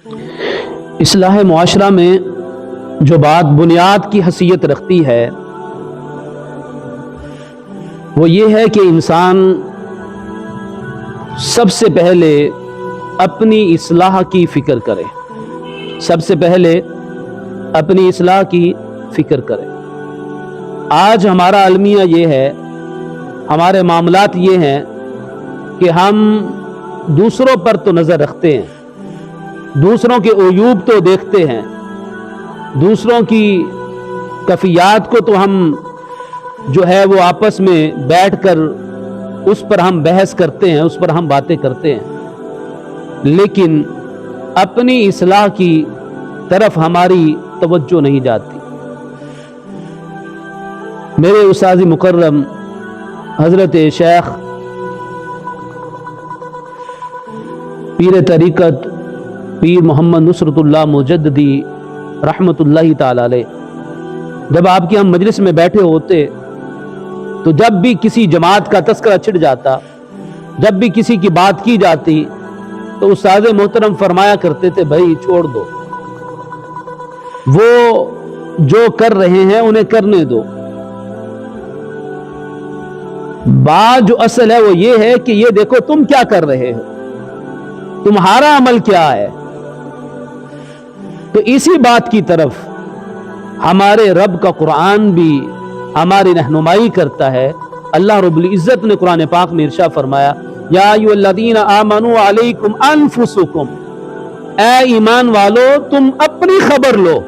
اصلاح معاشرہ میں جو بات بنیاد کی حیثیت رکھتی ہے وہ یہ ہے کہ انسان سب سے پہلے اپنی اصلاح کی فکر کرے، سب سے پہلے اپنی اصلاح کی فکر کرے۔ آج ہمارا المیہ یہ ہے، ہمارے معاملات یہ ہیں کہ ہم دوسروں پر تو نظر رکھتے ہیں، دوسروں کے عیوب تو دیکھتے ہیں، دوسروں کی کفیات کو تو ہم جو ہے وہ آپس میں بیٹھ کر اس پر ہم بحث کرتے ہیں، اس پر ہم باتیں کرتے ہیں، لیکن اپنی اصلاح کی طرف ہماری توجہ نہیں جاتی۔ میرے استاد مکرم حضرت شیخ پیر طریقت پیر محمد نصرت اللہ مجددی رحمت اللہ تعالی علیہ جب آپ کی ہم مجلس میں بیٹھے ہوتے تو جب بھی کسی جماعت کا تذکرہ چھڑ جاتا، جب بھی کسی کی بات کی جاتی تو استاد محترم فرمایا کرتے تھے، بھائی چھوڑ دو، وہ جو کر رہے ہیں انہیں کرنے دو۔ بات جو اصل ہے وہ یہ ہے کہ یہ دیکھو تم کیا کر رہے ہو، تمہارا عمل کیا ہے۔ تو اسی بات کی طرف ہمارے رب کا قرآن بھی ہماری رہنمائی کرتا ہے۔ اللہ رب العزت نے قرآن پاک میں ارشاد فرمایا، یا ایھا الذین آمنوا علیکم انفسکم، اے ایمان والو تم اپنی خبر لو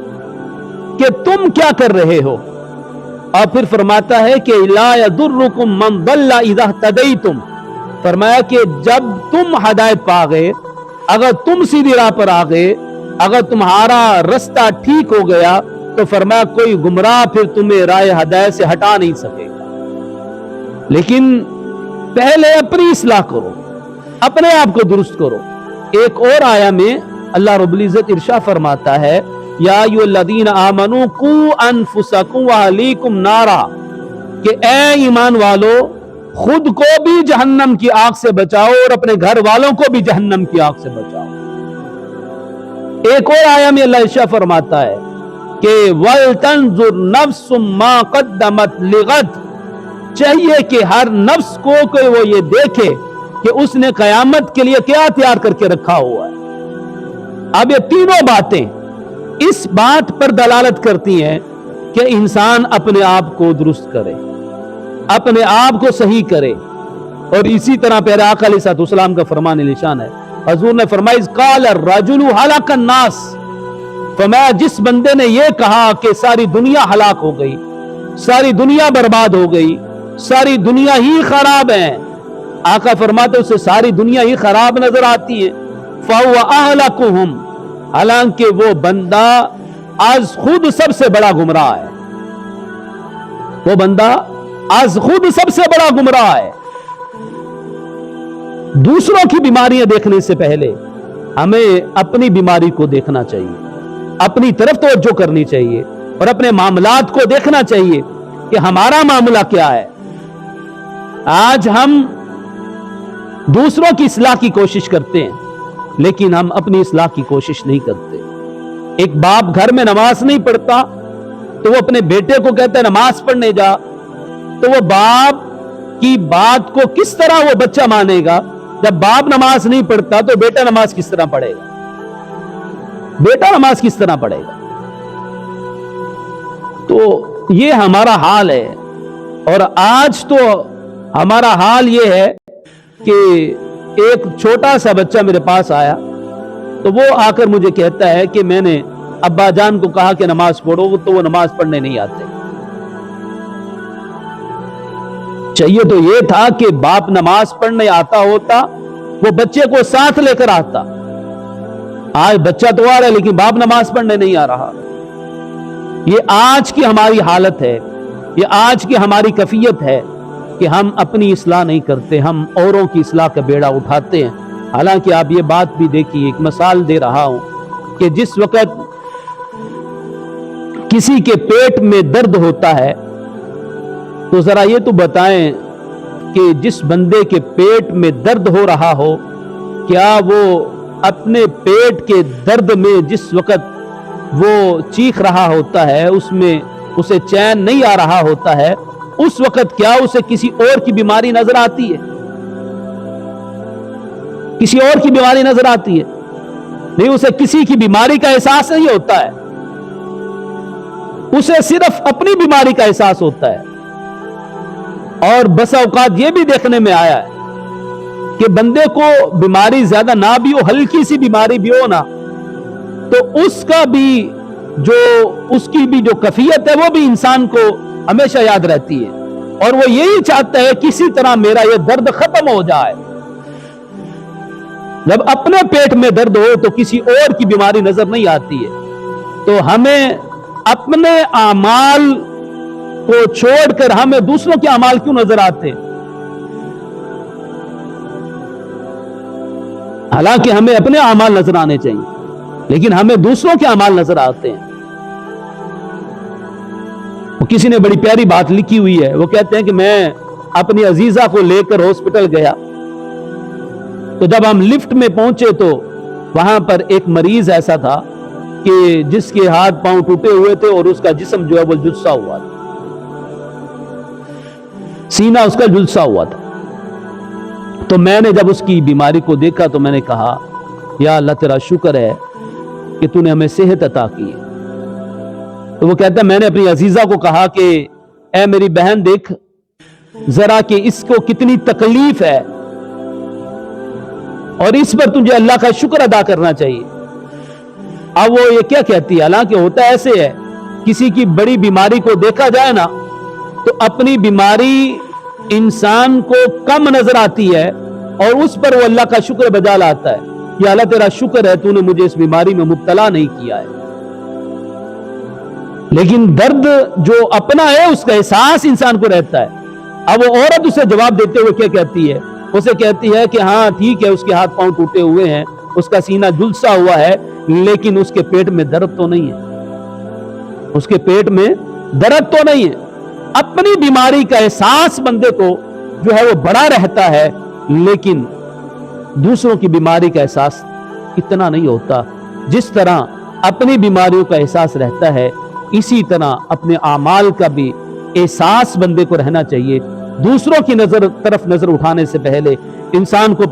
کہ تم کیا کر رہے ہو۔ اور پھر فرماتا ہے کہ لا یضرکم من ضل اذا اہتدیتم، فرمایا کہ جب تم ہدایت پا گئے، اگر تم سیدھی راہ پر آ گئے، اگر تمہارا رستہ ٹھیک ہو گیا تو فرمایا کوئی گمراہ پھر تمہیں راہ ہدایت سے ہٹا نہیں سکے گا۔ لیکن پہلے اپنی اصلاح کرو، اپنے آپ کو درست کرو۔ ایک اور آیا میں اللہ رب العزت ارشاد فرماتا ہے، یا ایھا الذین آمنوا قوا انفسکم واہلیکم نارا، کہ اے ایمان والو خود کو بھی جہنم کی آگ سے بچاؤ اور اپنے گھر والوں کو بھی جہنم کی آگ سے بچاؤ۔ ایک اور آیا میں اللہ ارشاد فرماتا ہے کہ وَلْتَنْظُرْ نَفْسٌ مَا قَدَّمَتْ لِغَدٍ، چاہیے کہ ہر نفس کو کہ وہ یہ دیکھے کہ اس نے قیامت کے لیے کیا تیار کر کے رکھا ہوا ہے۔ اب یہ تینوں باتیں اس بات پر دلالت کرتی ہیں کہ انسان اپنے آپ کو درست کرے، اپنے آپ کو صحیح کرے۔ اور اسی طرح پیارے آقا علیہ السلام کا فرمان نشان ہے، حضور نے فرمایا اذ قال الرجل هلك الناس، فرمایا جس بندے نے یہ کہا کہ ساری دنیا ہلاک ہو گئی، ساری دنیا برباد ہو گئی، ساری دنیا ہی خراب ہے، آقا فرماتے اسے ساری دنیا ہی خراب نظر آتی ہے، فَهُوَ أَهْلَكُهُمْ، حالانکہ وہ بندہ از خود سب سے بڑا گمراہ ہے، وہ بندہ از خود سب سے بڑا گمراہ ہے۔ دوسروں کی بیماریاں دیکھنے سے پہلے ہمیں اپنی بیماری کو دیکھنا چاہیے، اپنی طرف توجہ کرنی چاہیے اور اپنے معاملات کو دیکھنا چاہیے کہ ہمارا معاملہ کیا ہے۔ آج ہم دوسروں کی اصلاح کی کوشش کرتے ہیں لیکن ہم اپنی اصلاح کی کوشش نہیں کرتے۔ ایک باپ گھر میں نماز نہیں پڑھتا تو وہ اپنے بیٹے کو کہتا ہے نماز پڑھنے جا، تو وہ باپ کی بات کو کس طرح وہ بچہ مانے گا؟ جب باپ نماز نہیں پڑھتا تو بیٹا نماز کس طرح پڑھے گا؟ بیٹا نماز کس طرح پڑھے گا؟ تو یہ ہمارا حال ہے۔ اور آج تو ہمارا حال یہ ہے کہ ایک چھوٹا سا بچہ میرے پاس آیا تو وہ آ کر مجھے کہتا ہے کہ میں نے ابا جان کو کہا کہ نماز پڑھو تو وہ نماز پڑھنے نہیں آتے۔ چاہیے تو یہ تھا کہ باپ نماز پڑھنے آتا ہوتا، وہ بچے کو ساتھ لے کر آتا۔ آج بچہ تو آ رہا ہے لیکن باپ نماز پڑھنے نہیں آ رہا۔ یہ آج کی ہماری حالت ہے، یہ آج کی ہماری کیفیت ہے کہ ہم اپنی اصلاح نہیں کرتے، ہم اوروں کی اصلاح کا بیڑا اٹھاتے ہیں۔ حالانکہ آپ یہ بات بھی دیکھیے، ایک مثال دے رہا ہوں کہ جس وقت کسی کے پیٹ میں درد ہوتا ہے تو ذرا یہ تو بتائیں کہ جس بندے کے پیٹ میں درد ہو رہا ہو کیا وہ اپنے پیٹ کے درد میں جس وقت وہ چیخ رہا ہوتا ہے، اس میں اسے چین نہیں آ رہا ہوتا ہے، اس وقت کیا اسے کسی اور کی بیماری نظر آتی ہے؟ کسی اور کی بیماری نظر آتی ہے؟ نہیں، اسے کسی کی بیماری کا احساس نہیں ہوتا ہے، اسے صرف اپنی بیماری کا احساس ہوتا ہے۔ اور بس اوقات یہ بھی دیکھنے میں آیا ہے کہ بندے کو بیماری زیادہ نہ بھی ہو، ہلکی سی بیماری بھی ہو نا، تو اس کی بھی جو کیفیت ہے وہ بھی انسان کو ہمیشہ یاد رہتی ہے، اور وہ یہی چاہتا ہے کسی طرح میرا یہ درد ختم ہو جائے۔ جب اپنے پیٹ میں درد ہو تو کسی اور کی بیماری نظر نہیں آتی ہے۔ تو ہمیں اپنے اعمال کو چھوڑ کر ہمیں دوسروں کے اعمال کیوں نظر آتے ہیں؟ حالانکہ ہمیں اپنے اعمال نظر آنے چاہیے، لیکن ہمیں دوسروں کے اعمال نظر آتے ہیں۔ کسی نے بڑی پیاری بات لکھی ہوئی ہے، وہ کہتے ہیں کہ میں اپنی عزیزہ کو لے کر ہاسپٹل گیا، تو جب ہم لفٹ میں پہنچے تو وہاں پر ایک مریض ایسا تھا کہ جس کے ہاتھ پاؤں ٹوٹے ہوئے تھے اور اس کا جسم جو ہے وہ جلسا ہوا تھا، سینہ اس کا جلسا ہوا تھا۔ تو میں نے جب اس کی بیماری کو دیکھا تو میں نے کہا، یا اللہ تیرا شکر ہے کہ تو نے ہمیں صحت عطا کی ہے۔ تو وہ کہتا ہے میں نے اپنی عزیزہ کو کہا کہ اے میری بہن دیکھ ذرا کہ اس کو کتنی تکلیف ہے، اور اس پر تجھے اللہ کا شکر ادا کرنا چاہیے۔ اب وہ یہ کیا کہتی ہے؟ حالانکہ ہوتا ایسے ہے، کسی کی بڑی بیماری کو دیکھا جائے نا تو اپنی بیماری انسان کو کم نظر آتی ہے، اور اس پر وہ اللہ کا شکر بجا لاتا ہے، یا اللہ تیرا شکر ہے تو نے مجھے اس بیماری میں مبتلا نہیں کیا ہے۔ لیکن درد جو اپنا ہے اس کا احساس انسان کو رہتا ہے۔ اب وہ عورت اسے جواب دیتے ہوئے کیا کہتی ہے؟ اسے کہتی ہے کہ ہاں ٹھیک ہے، اس کے ہاتھ پاؤں ٹوٹے ہوئے ہیں، اس کا سینہ جلسا ہوا ہے، لیکن اس کے پیٹ میں درد تو نہیں ہے، اس کے پیٹ میں درد تو نہیں ہے۔ اپنی بیماری کا احساس بندے کو جو ہے وہ بڑا رہتا ہے، لیکن دوسروں کی بیماری کا احساس اتنا نہیں ہوتا۔ جس طرح اپنی بیماریوں کا احساس رہتا ہے، اسی طرح اپنے اعمال کا بھی احساس بندے کو رہنا چاہیے۔ دوسروں کی طرف نظر اٹھانے سے پہلے انسان کو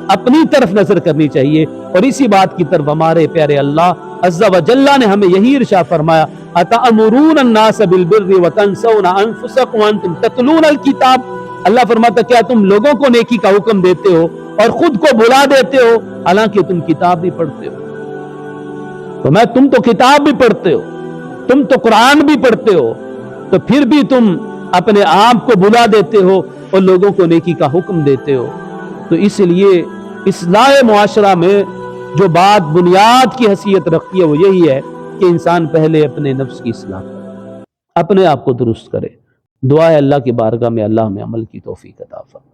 اپنی طرف نظر کرنی چاہیے، اور اسی بات کی طرف ہمارے پیارے اللہ عز و جل نے ہمیں یہی ارشاد فرمایا، أَتَأْمُرُونَ النَّاسَ بِالْبِرِّ وَتَنْسَوْنَ أَنفُسَكُمْ وَأَنْتُمْ تَتْلُونَ الْكِتَابَ۔ اللہ فرماتا کیا تم لوگوں کو نیکی کا حکم دیتے ہو اور خود کو بھلا دیتے ہو، حالانکہ تم کتاب بھی پڑھتے ہو؟ تم تو کتاب بھی پڑھتے ہو، تم تو قرآن بھی پڑھتے ہو، تو پھر بھی تم اپنے آپ کو بھلا دیتے ہو اور لوگوں کو نیکی کا حکم دیتے ہو۔ تو اس لیے اصلاح معاشرہ میں جو بات بنیاد کی حیثیت رکھتی ہے وہ یہی ہے کہ انسان پہلے اپنے نفس کی اصلاح کرے، اپنے آپ کو درست کرے۔ دعا ہے اللہ کی بارگاہ میں اللہ ہمیں عمل کی توفیق عطا فرمائے۔